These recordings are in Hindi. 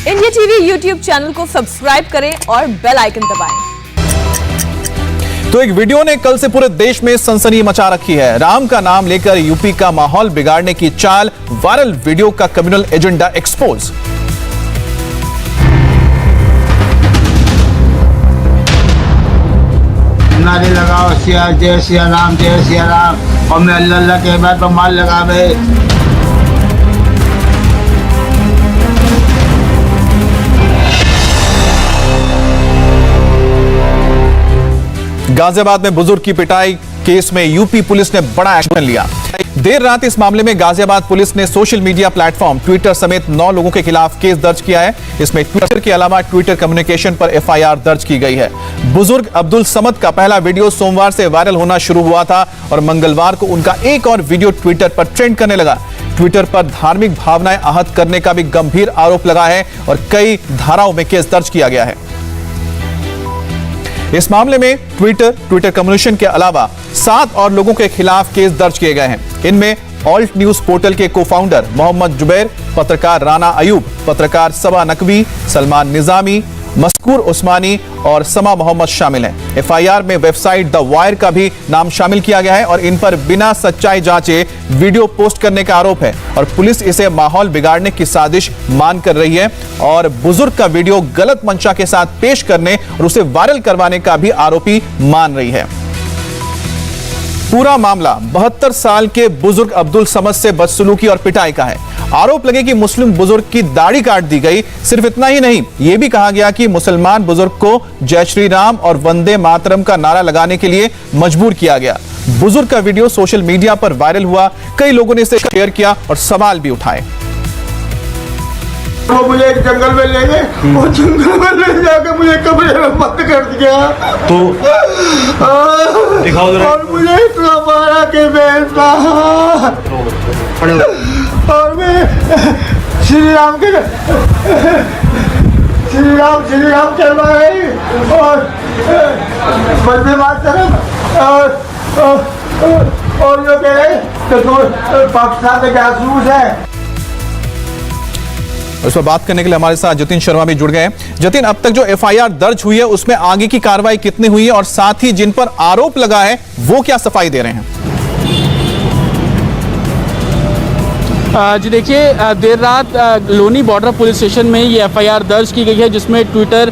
इंडिया टीवी यूट्यूब चैनल को सब्सक्राइब करें और बेल आइकन दबाएं। तो एक वीडियो ने कल से पूरे देश में सनसनी मचा रखी है। राम का नाम लेकर यूपी का माहौल बिगाड़ने की चाल, वायरल वीडियो का कम्युनल एजेंडा एक्सपोज। नारे लगाओ जय सिया राम और मैं अल्लाह अल्लाह के बाद तो माल लगावे। गाजियाबाद में बुजुर्ग की पिटाई केस में यूपी पुलिस ने बड़ा एक्शन लिया। देर रात इस मामले में गाजियाबाद पुलिस ने सोशल मीडिया प्लेटफॉर्म ट्विटर समेत 9 लोगों के खिलाफ केस दर्ज किया है। इसमें ट्विटर के अलावा ट्विटर कम्युनिकेशन पर एफआईआर दर्ज की गई है। बुजुर्ग अब्दुल समद का पहला वीडियो सोमवार से वायरल होना शुरू हुआ था और मंगलवार को उनका एक और वीडियो ट्विटर पर ट्रेंड करने लगा। ट्विटर पर धार्मिक भावनाएं आहत करने का भी गंभीर आरोप लगा है और कई धाराओं में केस दर्ज किया गया है। इस मामले में ट्विटर कम्युनिकेशन के अलावा 7 और लोगों के खिलाफ केस दर्ज किए गए हैं। इनमें ऑल्ट न्यूज पोर्टल के को-फाउंडर मोहम्मद जुबैर, पत्रकार राना अयूब, पत्रकार सबा नकवी, सलमान निजामी, मस्कूर उस्मानी और समा मोहम्मद शामिल हैं। एफआईआर में वेबसाइट द वायर का भी नाम शामिल किया गया है और इन पर बिना सच्चाई जांचे वीडियो पोस्ट करने का आरोप है और पुलिस इसे माहौल बिगाड़ने की साजिश मान कर रही है और बुजुर्ग का वीडियो गलत मंशा के साथ पेश करने और उसे वायरल करवाने का भी आरोपी मान रही है। पूरा मामला 72 साल के बुजुर्ग अब्दुल समद से बदसलूकी और पिटाई का है। आरोप लगे कि मुस्लिम बुजुर्ग की दाढ़ी काट दी गई। सिर्फ इतना ही नहीं, यह भी कहा गया कि मुसलमान बुजुर्ग को जय श्री राम और वंदे मातरम का नारा लगाने के लिए मजबूर किया गया। बुजुर्ग का वीडियो सोशल मीडिया पर वायरल हुआ। कई लोगों ने इसे शेयर किया और सवाल भी उठाए। वो मुझे एक जंगल में ले गए और जंगल में ले जाकर मुझे कमरे में बंद कर दिया तो दिखाओ जरा। और मुझे इतना मारा कि मैं और मैं श्री राम चलवाए और वंदे मातरम और जो कह रहे तो पाकिस्तान के जासूस है। इस पर बात करने के लिए हमारे साथ जतिन शर्मा भी जुड़ गए हैं। जतिन, अब तक जो एफआईआर दर्ज हुई है उसमें आगे की कार्रवाई कितनी हुई है और साथ ही जिन पर आरोप लगा है वो क्या सफाई दे रहे हैं? जी देखिए, देर रात लोनी बॉर्डर पुलिस स्टेशन में ये एफआईआर दर्ज की गई है जिसमें ट्विटर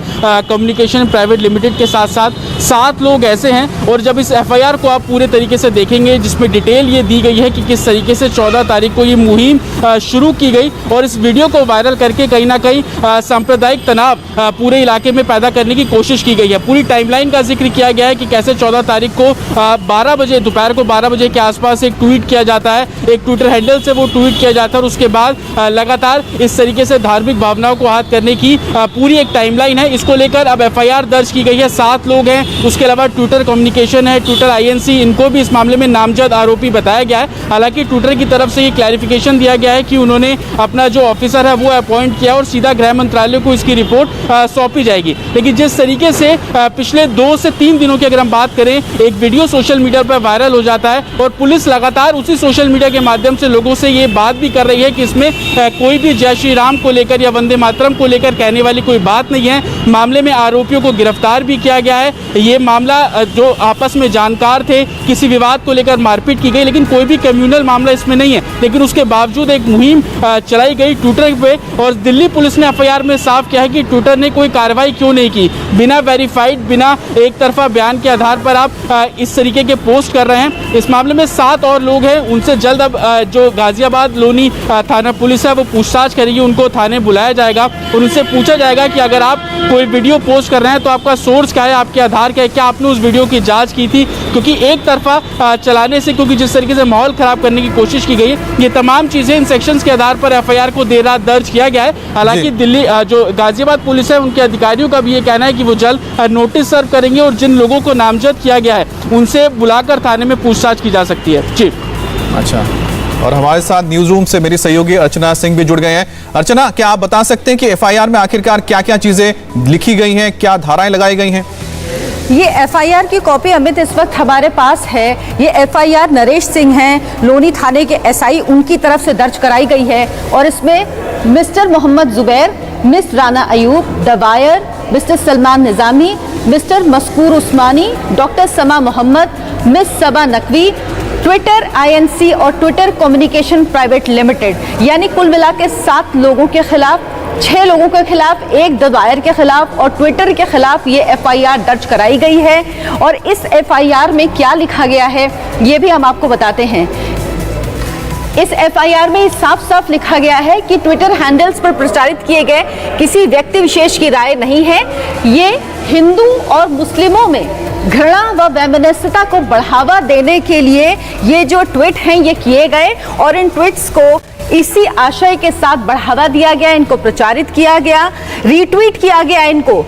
कम्युनिकेशन प्राइवेट लिमिटेड के साथ साथ 7 लोग ऐसे हैं। और जब इस एफआईआर को आप पूरे तरीके से देखेंगे जिसमें डिटेल ये दी गई है कि किस तरीके से 14 तारीख को ये मुहिम शुरू की गई और इस वीडियो को वायरल करके कहीं ना कहीं सांप्रदायिक तनाव पूरे इलाके में पैदा करने की कोशिश की गई है। पूरी टाइमलाइन का जिक्र किया गया है कि कैसे 14 तारीख को 12 बजे दोपहर को 12 बजे के आसपास एक ट्वीट किया जाता है, एक ट्विटर हैंडल से वो ट्वीट किया जाता है और उसके बाद लगातार इस तरीके से धार्मिक भावनाओं को आहत करने की पूरी एक टाइमलाइन है। इसको लेकर अब एफआईआर दर्ज की गई है। 7 लोग हैं। उसके अलावा ट्विटर कम्युनिकेशन है, ट्विटर आईएनसी, इनको भी इस मामले में नामजद आरोपी बताया गया है। हालांकि ट्विटर की तरफ से ये क्लैरिफिकेशन दिया गया है कि उन्होंने अपना जो ऑफिसर है वो अपॉइंट किया और सीधा गृह मंत्रालय को इसकी रिपोर्ट सौंपी जाएगी। लेकिन जिस तरीके से पिछले 2 से 3 दिनों की अगर हम बात करें, एक वीडियो सोशल मीडिया पर वायरल हो जाता है और पुलिस लगातार उसी सोशल मीडिया के माध्यम से लोगों से ये बात भी कर रही है कि इसमें कोई भी जय श्री राम को लेकर या वंदे मातरम को लेकर कहने वाली कोई बात नहीं है। मामले में आरोपियों को गिरफ्तार भी किया गया है। ये मामला जो आपस में जानकार थे, किसी विवाद को लेकर मारपीट की गई, लेकिन कोई भी कम्युनल मामला इसमें नहीं है। लेकिन उसके बावजूद एक मुहिम चलाई गई ट्विटर पे और दिल्ली पुलिस ने एफआईआर में साफ किया है कि ट्विटर ने कोई कार्रवाई क्यों नहीं की। बिना वेरीफाइड, बिना एक तरफा बयान के आधार पर आप इस तरीके के पोस्ट कर रहे हैं। इस मामले में 7 और लोग हैं। उनसे जल्द अब जो गाजियाबाद लोनी थाना पुलिस है वो पूछताछ करेगी। उनको थाने बुलाया जाएगा और उनसे पूछा जाएगा कि अगर आप कोई वीडियो पोस्ट कर रहे हैं तो आपका सोर्स क्या है, आपके आधार क्या है, क्या आपने उस वीडियो की जांच की थी। क्योंकि एक तरफा चलाने से, क्योंकि जिस तरीके से माहौल खराब करने की कोशिश की गई है, ये तमाम चीज़ें इन सेक्शंस के आधार पर एफआईआर को देर रात दर्ज किया गया है। हालांकि दिल्ली जो गाजियाबाद पुलिस है उनके अधिकारियों का भी ये कहना है कि वो जल्द नोटिस सर्व करेंगे और जिन लोगों को नामजद किया गया है उनसे बुलाकर थाने में पूछताछ की जा सकती है। जी अच्छा, और हमारे साथ न्यूज रूम से मेरी सहयोगी अर्चना सिंह भी जुड़ गए हैं। अर्चना, क्या आप बता सकते हैं कि एफआईआर में आखिरकार क्या क्या चीजें लिखी गई हैं, क्या धाराएं लगाई गई हैं? ये एफआईआर की कॉपी अमित इस वक्त हमारे पास है। ये एफआईआर नरेश सिंह हैं, लोनी थाने के एसआई, उनकी तरफ से दर्ज कराई गई है और इसमें mister Mohammed Zubair, miss Rana Ayyub, the Wire, mister Salman Nizami, mister Maskoor Usmani, doctor Sama Mohammed, miss Saba Naqvi, Twitter INC और ट्विटर कम्युनिकेशन प्राइवेट लिमिटेड, यानी कुल मिला के 7 लोगों के खिलाफ, 6 लोगों के खिलाफ, एक द वायर के खिलाफ और ट्विटर के खिलाफ ये एफआईआर दर्ज कराई गई है। और इस एफआईआर में क्या लिखा गया है ये भी हम आपको बताते हैं। इस एफआईआर में साफ साफ लिखा गया है कि ट्विटर हैंडल्स पर प्रचारित किए गए किसी व्यक्ति विशेष की राय नहीं है। ये हिंदू और मुस्लिमों में घृणा व वैमनस्यता को बढ़ावा देने के लिए ये जो ट्वीट हैं ये किए गए और इन ट्वीट्स को इसी आशय के साथ बढ़ावा दिया गया, इनको प्रचारित किया गया, रीट्वीट किया गया इनको।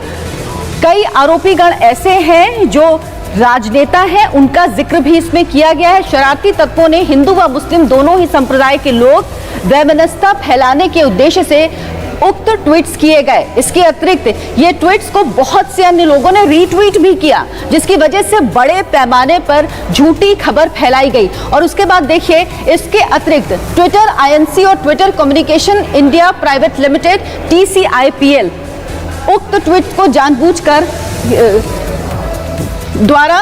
कई आरोपीगण ऐसे हैं जो राजनेता हैं, उनका जिक्र भी इसमें किया गया है। शरारती तत्वों ने हिंदू व मुस्लिम दोनों ही संप्रदाय के लोग वैमनस्यता फैलाने के उद्देश्य से उक्त ट्वीट्स किए गए। इसके अतिरिक्त ये ट्वीट्स को बहुत से अन्य लोगों ने रीट्वीट भी किया, जिसकी वजह से बड़े पैमाने पर झूठी खबर फैलाई गई। और उसके बाद देखिए, इसके अतिरिक्त ट्विटर आईएनसी और Twitter communication India private limited TCIPL उक्त ट्वीट्स को जानबूझकर द्वारा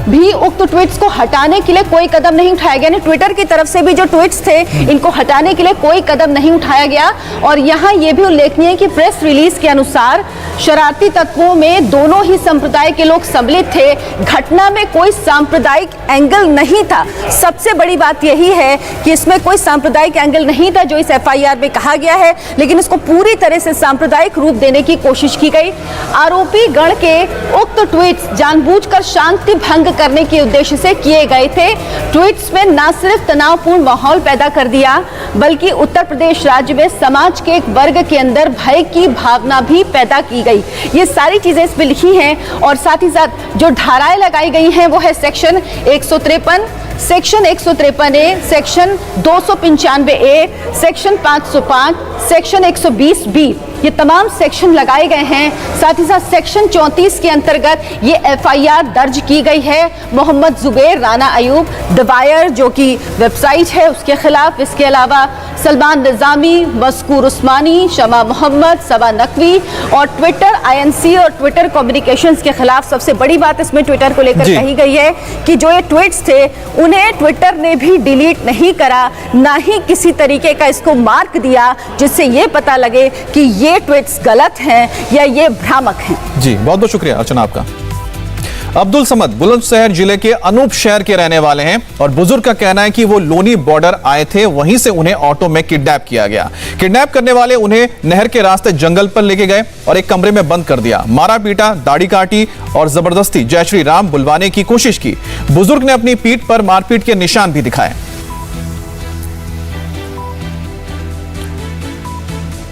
भी उक्त ट्वीट्स को हटाने के लिए कोई कदम नहीं उठाया गया। यानी ट्विटर की तरफ से भी जो ट्वीट्स थे इनको हटाने के लिए कोई कदम नहीं उठाया गया। और यहाँ ये भी उल्लेखनीय है कि प्रेस रिलीज के अनुसार शरारती तत्वों में दोनों ही संप्रदाय के लोग सम्मिलित थे। घटना में कोई सांप्रदायिक एंगल नहीं था। सबसे बड़ी बात यही है कि इसमें कोई सांप्रदायिक एंगल नहीं था जो इस एफआईआर में कहा गया है, लेकिन इसको पूरी तरह से सांप्रदायिक रूप देने की कोशिश की गई। आरोपी गण के उक्त ट्वीट्स जानबूझकर शांति भंग करने के उद्देश्य से किए गए थे। ट्वीट्स में न सिर्फ तनावपूर्ण माहौल पैदा कर दिया, बल्कि उत्तर प्रदेश राज्य में समाज के एक वर्ग के अंदर भय की भावना भी पैदा की गई। ये सारी चीजें इसमें लिखी हैं। और साथ ही साथ जो धाराएं लगाई गई हैं वो है section 153, section 153A, section 295A, section 505, section 120B, ये तमाम सेक्शन लगाए गए हैं। साथ ही साथ सेक्शन 34 के अंतर्गत ये एफआईआर दर्ज की गई है मोहम्मद जुबैर राना अयूब, द वायर जो कि वेबसाइट है उसके खिलाफ। इसके अलावा सलमान निजामी, मस्कूर उस्मानी, शमा मोहम्मद, सबा नकवी और ट्विटर आईएनसी और ट्विटर कम्युनिकेशंस के खिलाफ। सबसे बड़ी बात इसमें ट्विटर को लेकर कही गई है कि जो ये ट्वीट्स थे उन्हें ट्विटर ने भी डिलीट नहीं करा, ना ही किसी तरीके का इसको मार्क दिया जिससे ये पता लगे कि ये ट्वीट्स गलत हैं या ये भ्रामक हैं। जी बहुत बहुत शुक्रिया अर्चना आपका। अब्दुल समद बुलंदशहर जिले के अनूप शहर के रहने वाले हैं और बुजुर्ग का कहना है कि वो लोनी बॉर्डर आए थे, वहीं से उन्हें ऑटो में किडनैप किया गया। किडनैप करने वाले उन्हें नहर के रास्ते जंगल पर लेके गए और एक कमरे में बंद कर दिया, मारा पीटा, दाढ़ी काटी और जबरदस्ती जय श्री राम बुलवाने की कोशिश की। बुजुर्ग ने अपनी पीठ पर मारपीट के निशान भी दिखाए।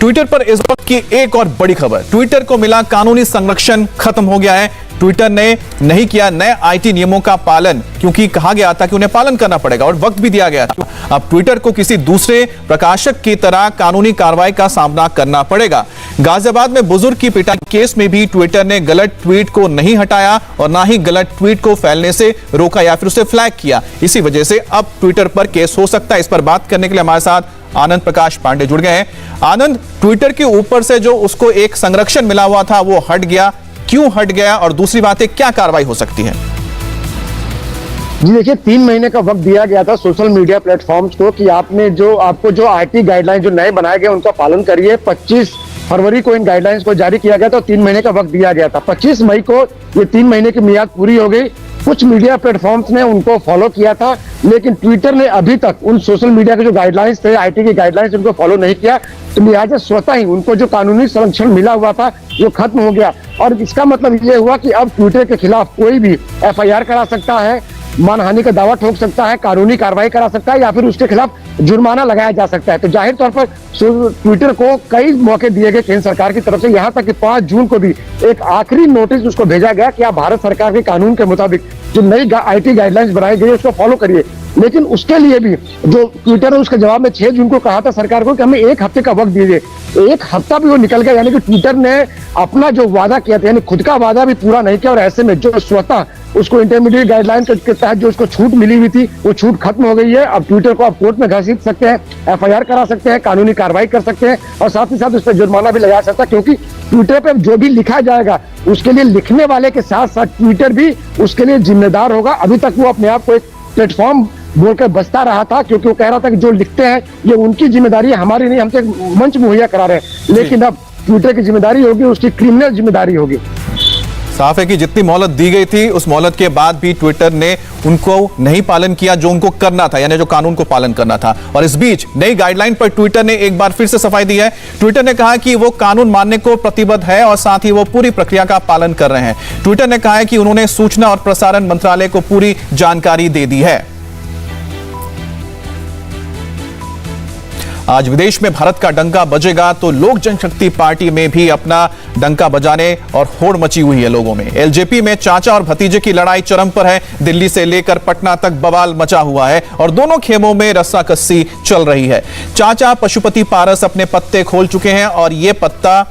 ट्विटर पर इस वक्त की एक और बड़ी खबर, ट्विटर को मिला कानूनी संरक्षण खत्म हो गया है। ट्विटर ने नहीं किया नए आईटी नियमों का पालन, क्योंकि कहा गया था कि उन्हें पालन करना पड़ेगा और वक्त भी दिया गया था। अब ट्विटर को किसी दूसरे प्रकाशक की तरह कानूनी कार्रवाई का सामना करना पड़ेगा। गाजियाबाद में बुजुर्ग की पिटाई केस में भी ट्विटर ने गलत ट्वीट को नहीं हटाया और ना ही गलत ट्वीट को फैलने से रोका या फिर उसे फ्लैग किया। इसी वजह से अब ट्विटर पर केस हो सकता है। इस पर बात करने के लिए हमारे साथ आनंद प्रकाश पांडे जुड़ गए हैं। आनंद, ट्विटर के ऊपर से जो उसको एक संरक्षण मिला हुआ था वो हट गया, क्यों हट गया और दूसरी बात है क्या कार्रवाई हो सकती है? जी देखिए, 3 महीने का वक्त दिया गया था सोशल मीडिया प्लेटफॉर्म्स को कि आपको जो आईटी गाइडलाइन जो नए बनाए गए उनका पालन करिए। 25 फरवरी को इन गाइडलाइंस को जारी किया गया था, 3 महीने का वक्त दिया गया था। 25 मई को ये 3 महीने की मियाद पूरी हो गई। कुछ मीडिया प्लेटफॉर्म्स ने उनको फॉलो किया था, लेकिन ट्विटर ने अभी तक उन सोशल मीडिया के जो गाइडलाइंस थे, आईटी की गाइडलाइंस, उनको फॉलो नहीं किया। तो लिहाजा स्वतः ही उनको जो कानूनी संरक्षण मिला हुआ था वो खत्म हो गया। और इसका मतलब ये हुआ कि अब ट्विटर के खिलाफ कोई भी एफआईआर करा सकता है, मानहानि का दावा ठोक सकता है, कानूनी कार्रवाई करा सकता है या फिर उसके खिलाफ जुर्माना लगाया जा सकता है। तो जाहिर तौर पर ट्विटर को कई मौके दिए गए केंद्र सरकार की तरफ से, यहाँ तक कि 5 जून को भी एक आखिरी नोटिस उसको भेजा गया कि आप भारत सरकार के कानून के मुताबिक जो नई आईटी गाइडलाइंस बनाई गई है उसको फॉलो करिए। लेकिन उसके लिए भी जो ट्विटर ने उसके जवाब में 6 जून को कहा था सरकार को कि हमें 1 हफ्ते का वक्त दीजिए, 1 हफ्ता भी वो निकल गया। यानी कि ट्विटर ने अपना जो वादा किया था, यानी खुद का वादा भी पूरा नहीं किया और ऐसे में जो स्वतः उसको इंटरमीडिएट गाइडलाइन के तहत जो उसको छूट मिली हुई थी वो छूट खत्म हो गई है। अब ट्विटर को आप कोर्ट में घसीट सकते हैं, FIR करा सकते हैं, कानूनी कार्रवाई कर सकते हैं और साथ ही साथ उस पर जुर्माना भी लगा सकता है, क्योंकि ट्विटर पे जो भी लिखा जाएगा उसके लिए लिखने वाले के साथ साथ ट्विटर भी उसके लिए जिम्मेदार होगा। अभी तक वो अपने आप को एक प्लेटफॉर्म बोलकर बचता रहा था, क्योंकि वो कह रहा था कि जो लिखते हैं ये उनकी जिम्मेदारी है, हमारी नहीं, हम तो एक मंच मुहैया करा रहे हैं। लेकिन अब ट्विटर की जिम्मेदारी होगी, उसकी क्रिमिनल जिम्मेदारी होगी। साफ है कि जितनी मोहलत दी गई थी उस मोहलत के बाद भी ट्विटर ने उनको नहीं पालन किया जो उनको करना था, यानी जो कानून को पालन करना था। और इस बीच नई गाइडलाइन पर ट्विटर ने एक बार फिर से सफाई दी है। ट्विटर ने कहा कि वो कानून मानने को प्रतिबद्ध है और साथ ही वो पूरी प्रक्रिया का पालन कर रहे हैं। ट्विटर ने कहा है कि उन्होंने सूचना और प्रसारण मंत्रालय को पूरी जानकारी दे दी है। आज विदेश में भारत का डंका बजेगा तो लोक जनशक्ति पार्टी में भी अपना डंका बजाने और होड़ मची हुई है लोगों में। एलजेपी में चाचा और भतीजे की लड़ाई चरम पर है। दिल्ली से लेकर पटना तक बवाल मचा हुआ है और दोनों खेमों में रस्साकस्सी चल रही है। चाचा पशुपति पारस अपने पत्ते खोल चुके हैं और यह पत्ता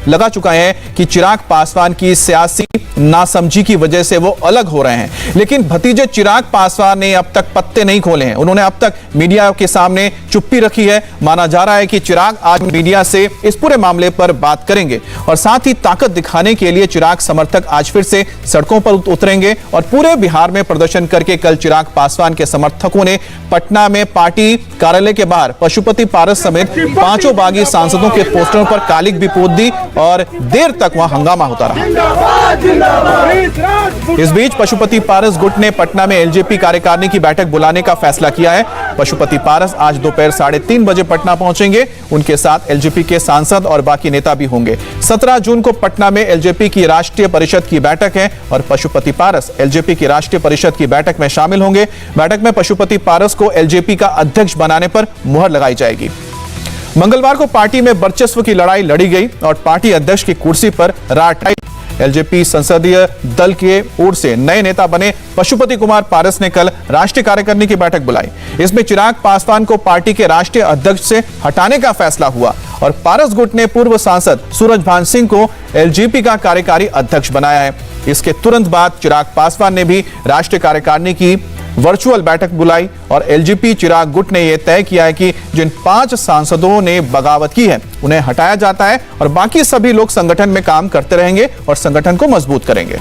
लगा चुका है कि चिराग पासवान की सियासी नासमझी की वजह से वो अलग हो रहे हैं। लेकिन भतीजे चिराग पासवान ने अब तक पत्ते नहीं खोले हैं। उन्होंने अब तक मीडिया के सामने चुप्पी रखी है। माना जा रहा है कि चिराग आज मीडिया से इस पूरे मामले पर बात करेंगे और साथ ही ताकत दिखाने के लिए चिराग समर्थक आज फिर से सड़कों पर उतरेंगे और पूरे बिहार में प्रदर्शन करके कल चिराग पासवान के समर्थकों ने पटना में पार्टी कार्यालय के बाहर पशुपति पारस समेत 5 बागी सांसदों के पोस्टरों पर कालिक भी पोत दी और देर तक वहां हंगामा होता रहा। इस बीच पशुपति पारस गुट ने पटना में एलजेपी कार्यकारिणी की बैठक बुलाने का फैसला किया है। पशुपति पारस आज दोपहर 3:30 बजे पटना पहुंचेंगे। उनके साथ एलजेपी के सांसद और बाकी नेता भी होंगे। 17 जून को पटना में एलजेपी की राष्ट्रीय परिषद की बैठक है और पशुपति पारस एलजेपी की राष्ट्रीय परिषद की बैठक में शामिल होंगे। बैठक में पशुपति पारस को एलजेपी का अध्यक्ष बनाने पर मुहर लगाई जाएगी। मंगलवार को पार्टी में वर्चस्व की लड़ाई लड़ी गई और पार्टी अध्यक्ष की कुर्सी पर राट आई। एलजेपी संसदीय दल के ओर से नए नेता बने पशुपति कुमार पारस ने कल राष्ट्रीय कार्यकारिणी की बैठक बुलाई। इसमें चिराग पासवान को पार्टी के राष्ट्रीय अध्यक्ष से हटाने का फैसला हुआ और पारस गुट ने पूर्व सांसद सूरजभान सिंह को एलजेपी का कार्यकारी अध्यक्ष बनाया है। इसके तुरंत बाद चिराग पासवान ने भी राष्ट्रीय कार्यकारिणी की वर्चुअल बैठक बुलाई और एलजेपी चिराग गुट ने यह तय किया है कि जिन 5 सांसदों ने बगावत की है उन्हें हटाया जाता है और बाकी सभी लोग संगठन में काम करते रहेंगे और संगठन को मजबूत करेंगे।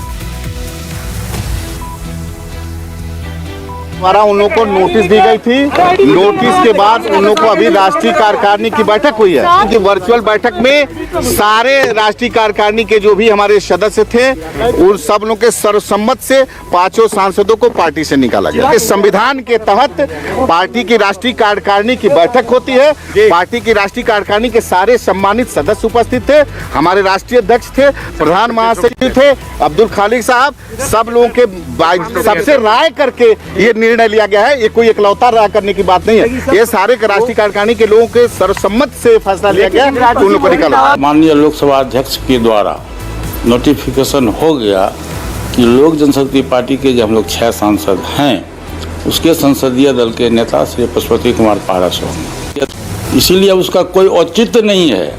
द्वारा उन लोगों को नोटिस दी गई थी। नोटिस के बाद उन लोगों को अभी राष्ट्रीय कार्यकारिणी की बैठक हुई है कि वर्चुअल बैठक में सारे राष्ट्रीय कार्यकारिणी के जो भी हमारे सदस्य थे उन सब लोगों के सर्वसम्मत से 5 सांसदों को पार्टी से निकाला गया। इस संविधान के तहत पार्टी की राष्ट्रीय कार्यकारिणी की बैठक होती है। पार्टी की राष्ट्रीय कार्यकारिणी के सारे सम्मानित सदस्य उपस्थित थे। हमारे राष्ट्रीय अध्यक्ष थे, प्रधान महासचिव थे अब्दुल खालिक साहब, सब लोगों के सबसे राय करके ये निर्णय लिया गया है। ये कोई इकलौता राय करने की बात नहीं है। ये सारे राष्ट्रीय कार्यकारिणी के लोगों के सर्वसम्मत से फैसला लिया गया है उन लोगों को निकाला। माननीय लोकसभा अध्यक्ष के द्वारा नोटिफिकेशन हो गया कि लोक जनशक्ति पार्टी के जो हम लोग 6 सांसद हैं उसके संसदीय दल के नेता श्री पशुपति कुमार पारस होंगे। इसीलिए उसका कोई औचित्य नहीं है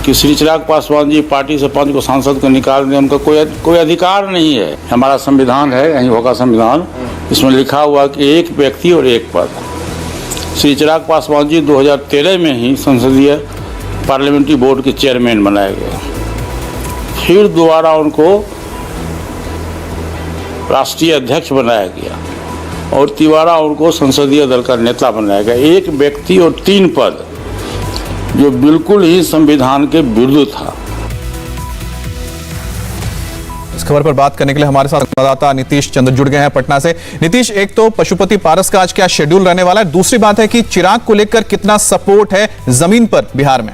कि श्री चिराग पासवान जी पार्टी से 5 को सांसद को निकाल दें। उनका कोई अधिकार नहीं है। हमारा संविधान है, यही होगा संविधान, इसमें लिखा हुआ कि एक व्यक्ति और एक पद। श्री चिराग पासवान जी 2013 में ही संसदीय पार्लियामेंट्री बोर्ड के चेयरमैन बनाए गए। फिर दोबारा उनको राष्ट्रीय अध्यक्ष बनाया गया और तिवारा उनको संसदीय दल का नेता बनाया गया। एक व्यक्ति और 3 पद, जो बिल्कुल ही संविधान के विरुद्ध था। इस खबर पर बात करने के लिए हमारे साथ संवाददाता नीतीश चंद्र जुड़ गए हैं पटना से। नीतीश, एक तो पशुपति पारस का आज क्या शेड्यूल रहने वाला है, दूसरी बात है कि चिराग को लेकर कितना सपोर्ट है जमीन पर बिहार में?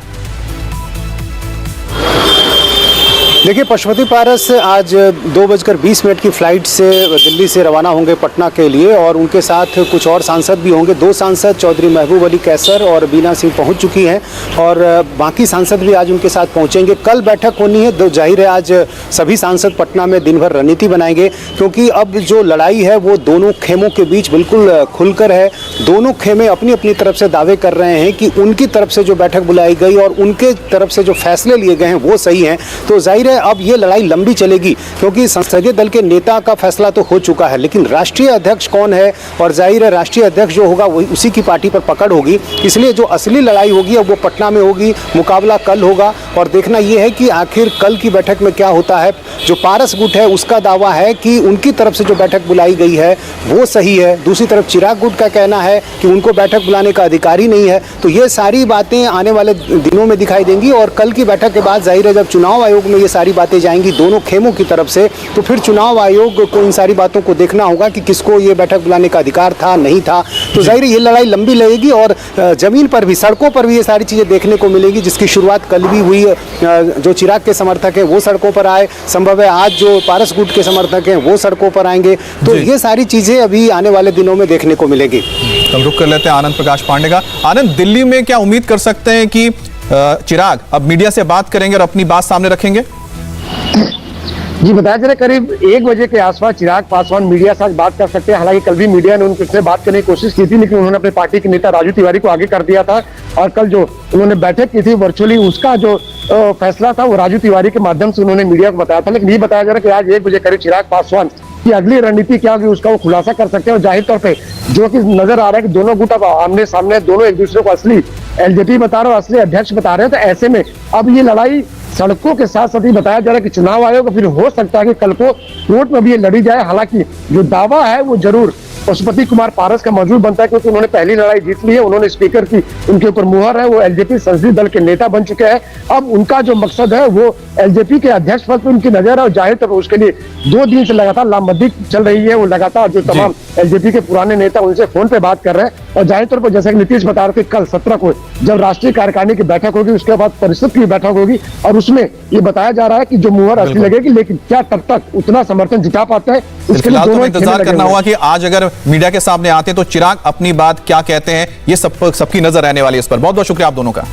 देखिए, पशुपति पारस आज 2:20 की फ्लाइट से दिल्ली से रवाना होंगे पटना के लिए और उनके साथ कुछ और सांसद भी होंगे। 2 सांसद चौधरी महबूब अली कैसर और बीना सिंह पहुंच चुकी हैं और बाकी सांसद भी आज उनके साथ पहुंचेंगे। कल बैठक होनी है, तो जाहिर है आज सभी सांसद पटना में दिन भर रणनीति बनाएंगे, क्योंकि अब जो लड़ाई है वो दोनों खेमों के बीच बिल्कुल खुलकर है। दोनों खेमे अपनी अपनी तरफ से दावे कर रहे हैं कि उनकी तरफ से जो बैठक बुलाई गई और उनके तरफ से जो फैसले लिए गए हैं वो सही हैं। तो जाहिर है है अब ये लड़ाई लंबी चलेगी, क्योंकि संसदीय दल के नेता का फैसला तो हो चुका है, लेकिन राष्ट्रीय अध्यक्ष कौन है, और जाहिर है राष्ट्रीय अध्यक्ष जो होगा वही उसी की पार्टी पर पकड़ होगी। इसलिए जो असली लड़ाई होगी अब वो पटना में होगी, मुकाबला कल होगा, और देखना ये है कि आखिर कल की बैठक में क्या होता है। जो पारस गुट है उसका दावा है कि उनकी तरफ से जो बैठक बुलाई गई है वो सही है, दूसरी तरफ चिराग गुट का कहना है कि उनको बैठक बुलाने का अधिकार ही नहीं है। तो ये सारी बातें आने वाले दिनों में दिखाई देंगी, और कल की बैठक के बाद जाहिर है जब चुनाव आयोग में ये सारी बातें जाएंगी दोनों खेमों की तरफ से, तो फिर चुनाव आयोग को इन सारी बातों को देखना होगा कि किसको ये बैठक बुलाने का अधिकार था, नहीं था। तो जाहिर है ये लड़ाई लंबी लगेगी, और जमीन पर भी, सड़कों पर भी ये सारी चीज़ें देखने को मिलेगी, जिसकी शुरुआत कल भी हुई। जो चिराग के समर्थक हैं वो सड़कों पर आए, संभव है आज जो पारस गुट के समर्थक हैं वो सड़कों पर आएंगे। तो ये सारी चीज़ें अभी आने वाले दिनों में देखने को मिलेगी। हम रुक कर लेते हैं आनंद प्रकाश पांडे का। आनंद, दिल्ली में क्या उम्मीद कर सकते हैं कि चिराग अब मीडिया से बात करेंगे और अपनी बात सामने रखेंगे? जी, बताया जा रहा है करीब 1 बजे के आसपास चिराग पासवान मीडिया से आज बात कर सकते हैं। हालांकि कल भी मीडिया ने उनसे बात करने की कोशिश की थी, लेकिन उन्होंने अपने पार्टी के नेता राजू तिवारी को आगे कर दिया था, और कल जो उन्होंने बैठक की थी वर्चुअली, उसका जो फैसला था वो राजू तिवारी के माध्यम से उन्होंने मीडिया को बताया था। लेकिन ये बताया जा रहा है कि आज 1 बजे करीब चिराग पासवान की अगली रणनीति क्या होगी उसका वो खुलासा कर सकते हैं। और जाहिर तौर पे जो कि नजर आ रहा है कि दोनों गुट अब आमने सामने, दोनों एक दूसरे को असली एलजेपी बता रहे हैं और असली अध्यक्ष बता रहे हैं। तो ऐसे में अब ये लड़ाई सड़कों के साथ साथ ही बताया जा रहा है कि चुनाव आयोग फिर हो सकता है कि कल को कोर्ट में भी ये लड़ी जाए। हालांकि जो दावा है वो जरूर पशुपति कुमार पारस का मौजूद बनता है, क्योंकि उन्होंने पहली लड़ाई जीत ली है, उन्होंने स्पीकर की उनके ऊपर मुहर है, वो एलजेपी संसदीय दल के नेता बन चुके हैं। अब उनका जो मकसद है वो एलजेपी के अध्यक्ष पद पर उनकी नजर है, और जाहिर तौर पर उसके लिए 2 दिन से लगातार लामबंदी चल रही है। वो लगातार जो तमाम एलजेपी के पुराने नेता उनसे फोन पे बात कर रहे हैं, और जाहिर तौर पर जैसे कि नीतीश बता रहे थे कल 17 को जब राष्ट्रीय कार्यकारिणी की बैठक होगी, उसके बाद परिषद की बैठक होगी, और उसमें ये बताया जा रहा है कि जो मुहर असली लगेगी, लेकिन क्या तब तक उतना समर्थन जुटा पाते हैं उसके लिए दोनों इंतजार करना होगा कि आज अगर मीडिया के सामने आते तो चिराग अपनी बात क्या कहते हैं, ये सबकी नजर रहने वाली है इस पर। बहुत बहुत शुक्रिया आप दोनों का।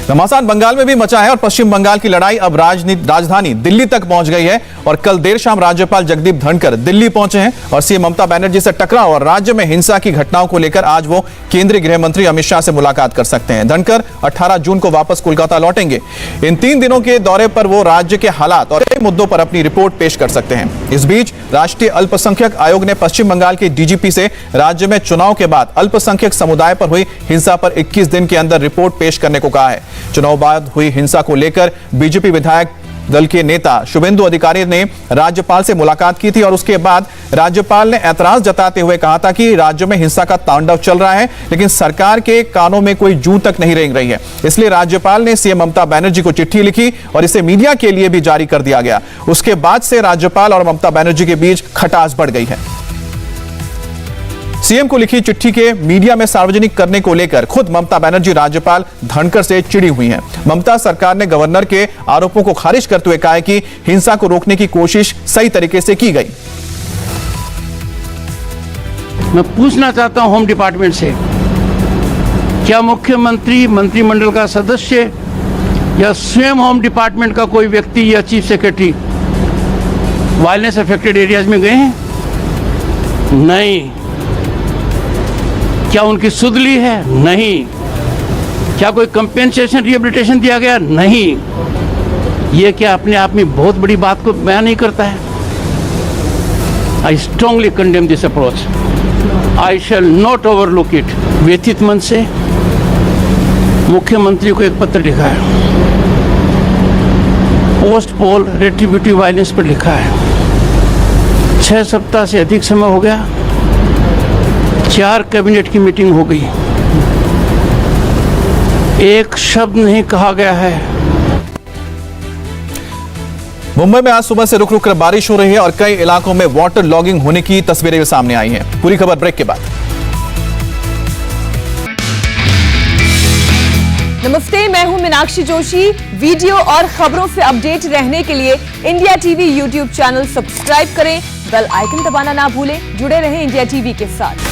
घमासान बंगाल में भी मचा है और पश्चिम बंगाल की लड़ाई अब राजधानी दिल्ली तक पहुंच गई है, और कल देर शाम राज्यपाल जगदीप धनखड़ दिल्ली पहुंचे हैं और सीएम ममता बनर्जी से टकराव और राज्य में हिंसा की घटनाओं को लेकर आज वो केंद्रीय गृह मंत्री अमित शाह से मुलाकात कर सकते हैं। धनखड़ 18 जून को वापस कोलकाता लौटेंगे। इन 3 दिनों के दौरे पर वो राज्य के हालात और कई मुद्दों पर अपनी रिपोर्ट पेश कर सकते हैं। इस बीच राष्ट्रीय अल्पसंख्यक आयोग ने पश्चिम बंगाल के डीजीपी से राज्य में चुनाव के बाद अल्पसंख्यक समुदाय पर हुई हिंसा पर 21 दिन के अंदर रिपोर्ट पेश करने को कहा है। चुनाव बाद हुई हिंसा को लेकर बीजेपी विधायक दल के नेता शुभेंदु अधिकारी ने राज्यपाल से मुलाकात की थी, और उसके बाद राज्यपाल ने ऐतराज जताते हुए कहा था कि राज्य में हिंसा का तांडव चल रहा है, लेकिन सरकार के कानों में कोई जूं तक नहीं रेंग रही है। इसलिए राज्यपाल ने सीएम ममता बनर्जी को चिट्ठी लिखी और इसे मीडिया के लिए भी जारी कर दिया गया। उसके बाद से राज्यपाल और ममता बनर्जी के बीच खटास बढ़ गई है। सीएम को लिखी चिट्ठी के मीडिया में सार्वजनिक करने को लेकर खुद ममता बनर्जी राज्यपाल धनखड़ से चिड़ी हुई हैं। ममता सरकार ने गवर्नर के आरोपों को खारिज करते हुए कहा है कि हिंसा को रोकने की कोशिश सही तरीके से की गई। मैं पूछना चाहता हूं होम डिपार्टमेंट से, क्या मुख्यमंत्री, मंत्रिमंडल का सदस्य या स्वयं होम डिपार्टमेंट का कोई व्यक्ति या chief secretary violence affected areas में गए हैं? नहीं। क्या उनकी सुध ली है? नहीं। क्या कोई कंपेंसेशन, रिहेबिलिटेशन दिया गया? नहीं। ये क्या अपने आप में बहुत बड़ी बात को बयान नहीं करता है? I strongly condemn this approach. I shall not overlook it. व्यथित मन से मुख्यमंत्री को एक पत्र लिखा है, पोस्ट पोल रेट्रिब्यूटिव वायलेंस पर लिखा है। 6 सप्ताह से अधिक समय हो गया, 4 कैबिनेट की मीटिंग हो गई, एक शब्द नहीं कहा गया है। मुंबई में आज सुबह से रुक रुक कर बारिश हो रही है और कई इलाकों में वाटर लॉगिंग होने की तस्वीरें भी सामने आई हैं। पूरी खबर ब्रेक के बाद। नमस्ते, मैं हूं मीनाक्षी जोशी। वीडियो और खबरों से अपडेट रहने के लिए India TV YouTube channel subscribe करें, बेल आइकन दबाना ना भूलें। जुड़े रहें इंडिया टीवी के साथ।